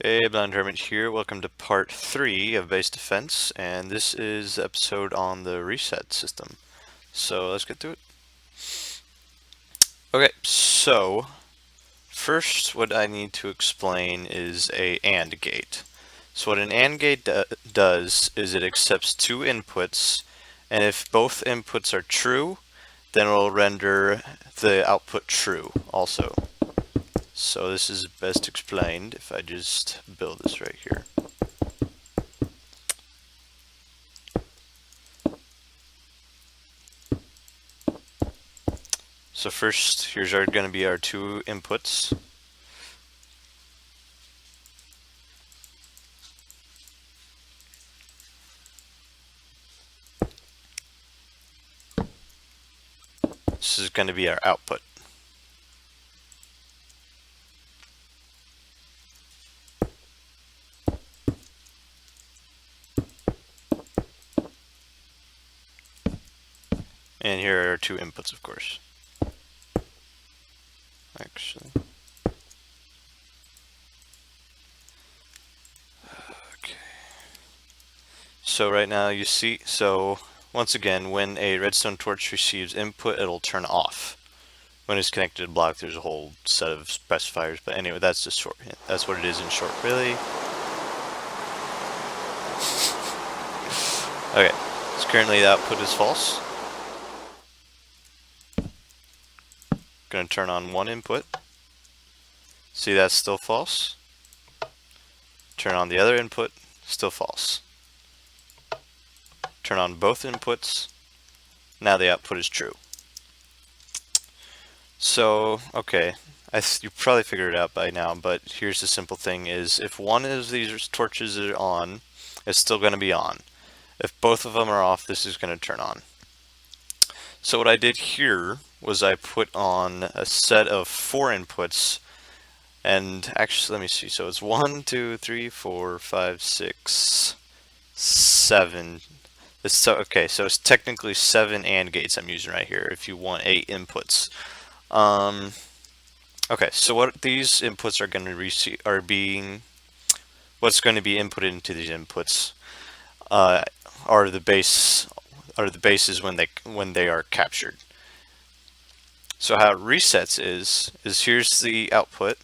Hey, Blind Hermit here. Welcome to part 3 of Base Defense, and this is the episode on the reset system. So let's get to it. Okay, so first what I need to explain is a AND gate. So what an AND gate does is it accepts two inputs, and if both inputs are true, then it will render the output true also. So this is best explained if I just build this right here. So first, here's going to be our two inputs. This is going to be our output. And here are our two inputs, of course. Actually. Okay. So right now you see, so once again, when a redstone torch receives input, it'll turn off. When it's connected to a block, there's a whole set of specifiers, but anyway, that's just short. That's what it is in short, really. Okay, so currently the output is false. Going to turn on one input. See, that's still false. Turn on the other input, still false. Turn on both inputs. Now the output is true. So, okay, you probably figured it out by now, but here's the simple thing is if one of these torches are on, it's still going to be on. If both of them are off, this is going to turn on. So what I did here was I put on a set of 4 inputs, and actually, let me see, so it's 1, 2, 3, 4, 5, 6, 7. Okay, so it's technically 7 AND gates I'm using right here if you want 8 inputs. Okay, so what these inputs are going to receive what's going to be inputted into these inputs are the bases when they are captured. So how it resets is here's the output.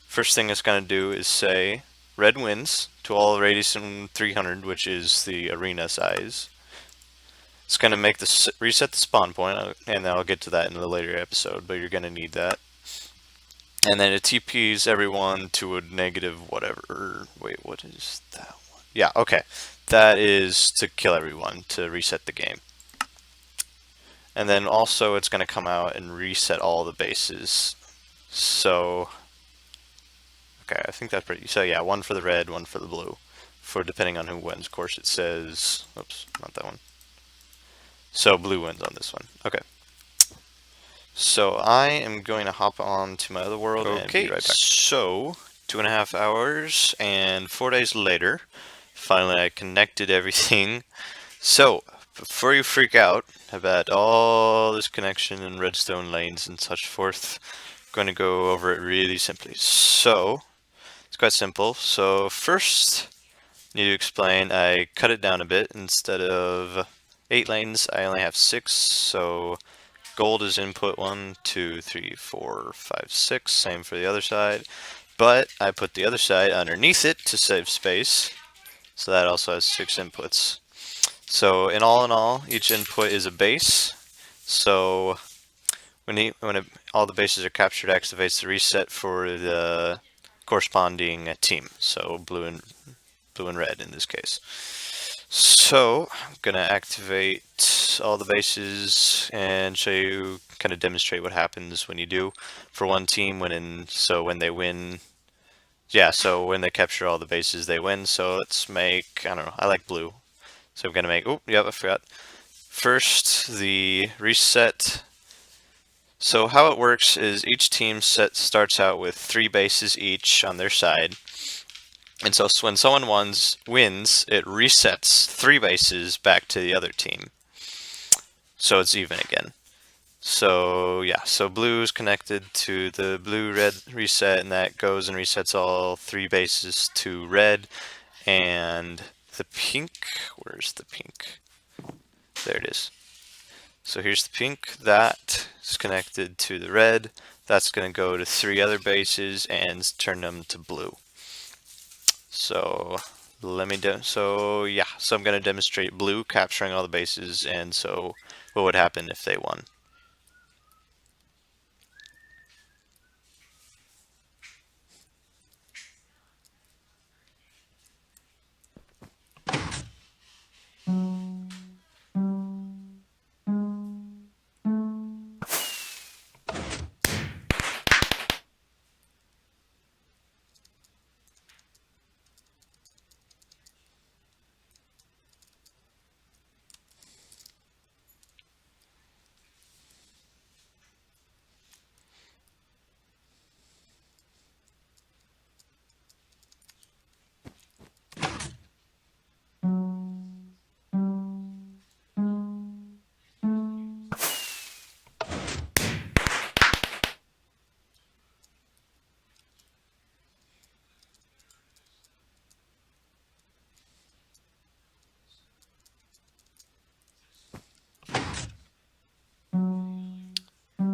First thing it's going to do is say red wins to all radius in 300, which is the arena size. It's going to make reset the spawn point, and I'll get to that in a later episode, but you're going to need that. And then it TPs everyone to a negative whatever. Wait, what is that one? Yeah, okay. That is to kill everyone, to reset the game. And then also it's going to come out and reset all the bases. So, okay, I think that's pretty. So yeah, one for the red, one for the blue. For depending on who wins. Of course it says, oops, not that one. So blue wins on this one. Okay. So I am going to hop on to my other world and be right back. So 2.5 hours and 4 days later, finally I connected everything. So before you freak out about all this connection and redstone lanes and such forth, I'm going to go over it really simply. So it's quite simple. So first, I need to explain, I cut it down a bit. Instead of 8 lanes, I only have 6. So gold is input 1, 2, 3, 4, 5, 6. Same for the other side. But I put the other side underneath it to save space. So that also has 6 inputs. So in all, each input is a base. So when all the bases are captured, it activates the reset for the corresponding team. So blue and red in this case. So I'm gonna activate all the bases and show you, kind of demonstrate what happens when you do for one team when they win. Yeah, so when they capture all the bases, they win. So let's make, I don't know, I like blue. So I'm gonna make, oh, yep, I forgot. First, the reset. So how it works is each team starts out with 3 bases each on their side. And so when someone wins, it resets 3 bases back to the other team. So it's even again. So yeah, so blue is connected to the blue-red reset, and that goes and resets all three bases to red. And the pink, where's the pink? There it is. So here's the pink, that is connected to the red. That's going to go to three other bases and turn them to blue. So so I'm going to demonstrate blue capturing all the bases, and so what would happen if they won.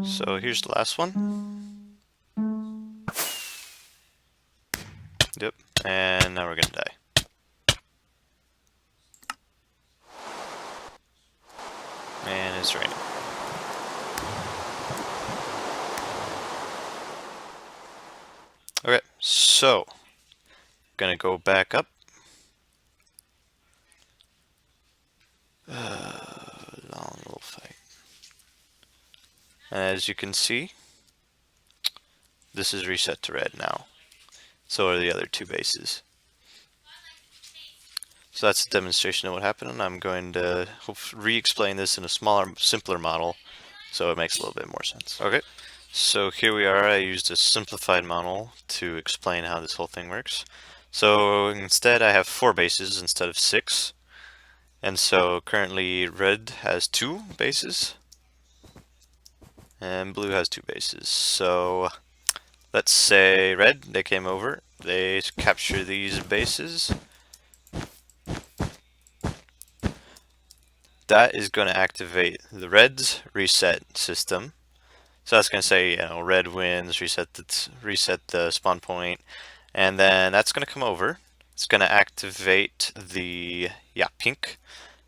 So here's the last one. Yep, and now we're gonna die. And it's raining. Okay, so gonna go back up. Long little fight. As you can see, this is reset to red now. So are the other two bases. So that's a demonstration of what happened, and I'm going to re-explain this in a smaller, simpler model so it makes a little bit more sense. Okay, so here we are. I used a simplified model to explain how this whole thing works. So instead I have 4 bases instead of 6. And so currently red has 2 bases and blue has 2 bases. So let's say red, they came over, they capture these bases. That is going to activate the red's reset system. So that's going to say, red wins, reset the spawn point, and then that's going to come over. It's going to activate the pink.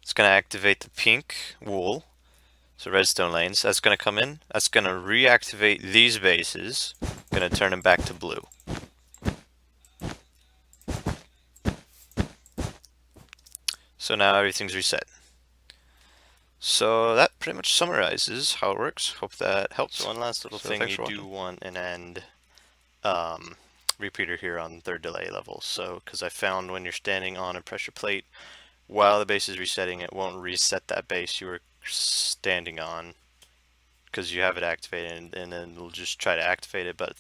It's going to activate the pink wool. So redstone lanes. That's going to come in. That's going to reactivate these bases. Going to turn them back to blue. So now everything's reset. So that pretty much summarizes how it works. Hope that helps. So one last little thing, you do want an end repeater here on third delay level. So because I found when you're standing on a pressure plate while the base is resetting, it won't reset that base you were standing on because you have it activated, and then it'll just try to activate it, but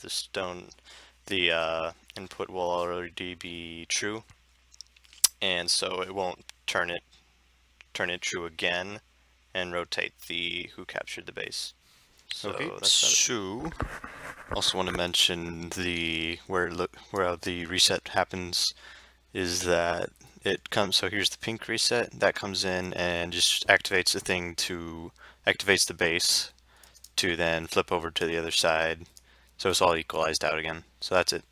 the input will already be true, and so it won't turn it true again and rotate the who captured the base. So okay, so also want to mention where the reset happens is that it comes. So here's the pink reset that comes in and just activates the base to then flip over to the other side, so it's all equalized out again. So that's it.